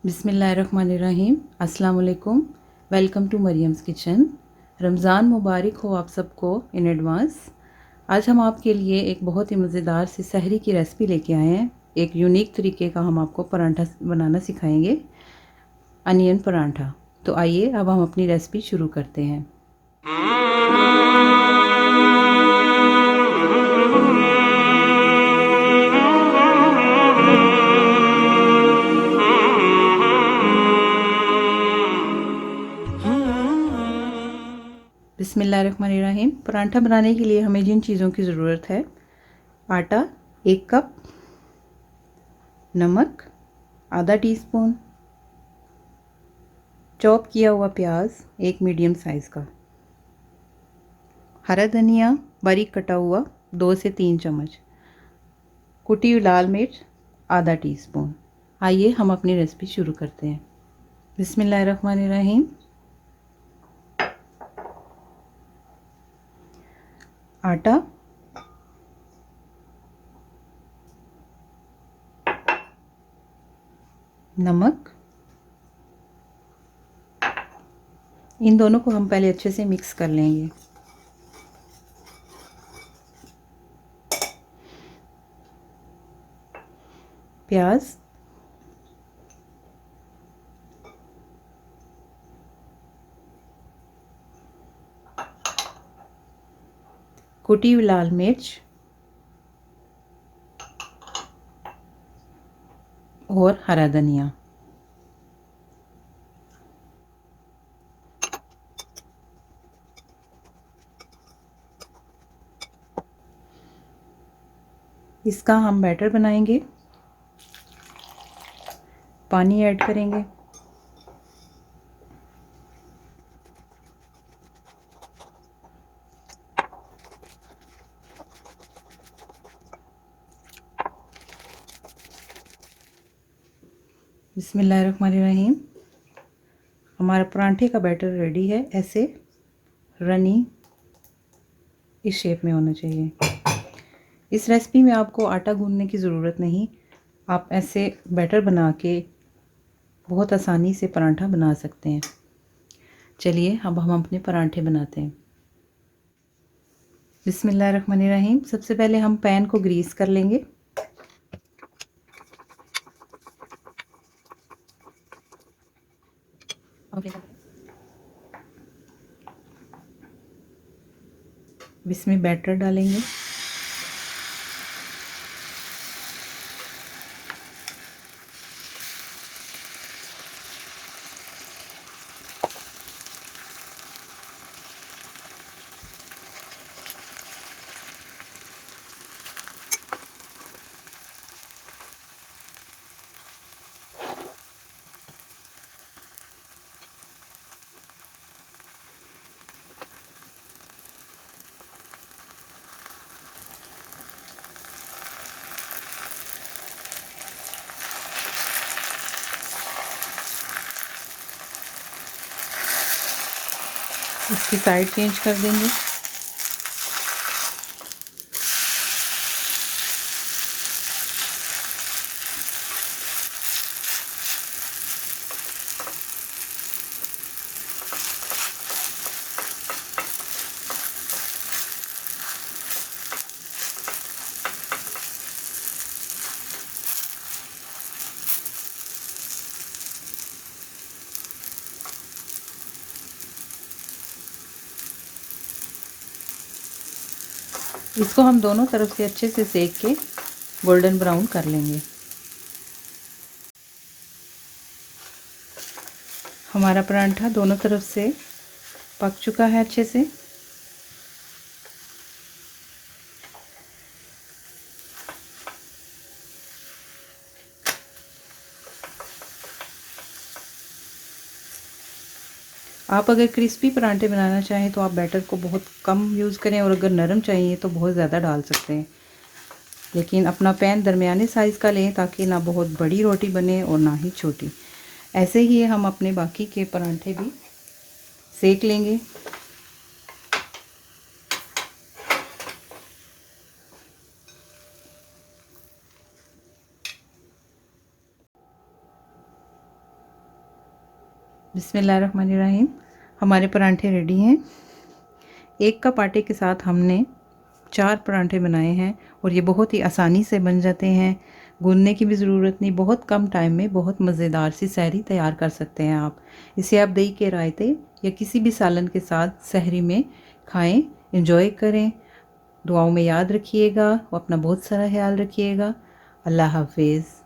बिस्मिल्लाहिर्रहमानिर्रहीम। अस्सलाम वालेकुम। Welcome to Mariyam's kitchen. Ramzan मुबारक हो आप सबको इन एडवांस। आज हम आपके लिए एक बहुत ही मज़ेदार सी सहरी की रेसिपी लेके आए हैं। एक यूनिक तरीके का हम आपको परांठा बनाना सिखाएंगे, अनियन परांठा। तो आइए अब हम अपनी रेसिपी शुरू करते हैं। बिस्मिल्लाहिर्रहमानिर्रहीम। परांठा बनाने के लिए हमें जिन चीज़ों की ज़रूरत है: आटा 1 कप, नमक आधा टीस्पून, चॉप किया हुआ प्याज 1 मीडियम साइज़ का, हरा धनिया बारीक कटा हुआ 2 से 3 चम्मच, कुटी हुई लाल मिर्च आधा टीस्पून। आइए हम अपनी रेसिपी शुरू करते हैं। बिस्मिल्लाहिर्रहमानिर्रहीम। आटा, नमक, इन दोनों को हम पहले अच्छे से मिक्स कर लेंगे। प्याज, कुटी हुई लाल मिर्च और हरा धनिया। इसका हम बैटर बनाएंगे। पानी ऐड करेंगे। बिस्मिल्लाहिर्रहमानिर्रहीम। हमारा परांठे का बैटर रेडी है। ऐसे रनी इस शेप में होना चाहिए। इस रेसिपी में आपको आटा गूंदने की ज़रूरत नहीं। आप ऐसे बैटर बना के बहुत आसानी से परांठा बना सकते हैं। चलिए अब हम अपने परांठे बनाते हैं। बिस्मिल्लाहिर्रहमानिर्रहीम। सबसे पहले हम पैन को ग्रीस कर लेंगे। इसमें बैटर डालेंगे। इसकी साइड चेंज कर देंगे। इसको हम दोनों तरफ से अच्छे से सेक के गोल्डन ब्राउन कर लेंगे। हमारा परांठा दोनों तरफ से पक चुका है अच्छे से। आप अगर क्रिस्पी परांठे बनाना चाहें तो आप बैटर को बहुत कम यूज़ करें, और अगर नरम चाहिए तो बहुत ज़्यादा डाल सकते हैं। लेकिन अपना पैन दरमियाने साइज़ का लें ताकि ना बहुत बड़ी रोटी बने और ना ही छोटी। ऐसे ही हम अपने बाकी के परांठे भी सेक लेंगे। बिस्मिल्लाहिर्रहमानिर्रहीम। हमारे परांठे रेडी हैं। एक कप आटे के साथ हमने 4 परांठे बनाए हैं और ये बहुत ही आसानी से बन जाते हैं। गूंदने की भी ज़रूरत नहीं, बहुत कम टाइम में बहुत मज़ेदार सी सहरी तैयार कर सकते हैं आप। इसे आप दही के रायते या किसी भी सालन के साथ सहरी में खाएं, एंजॉय करें। दुआओं में याद रखिएगा और अपना बहुत सारा ख्याल रखिएगा। अल्लाह हाफिज़।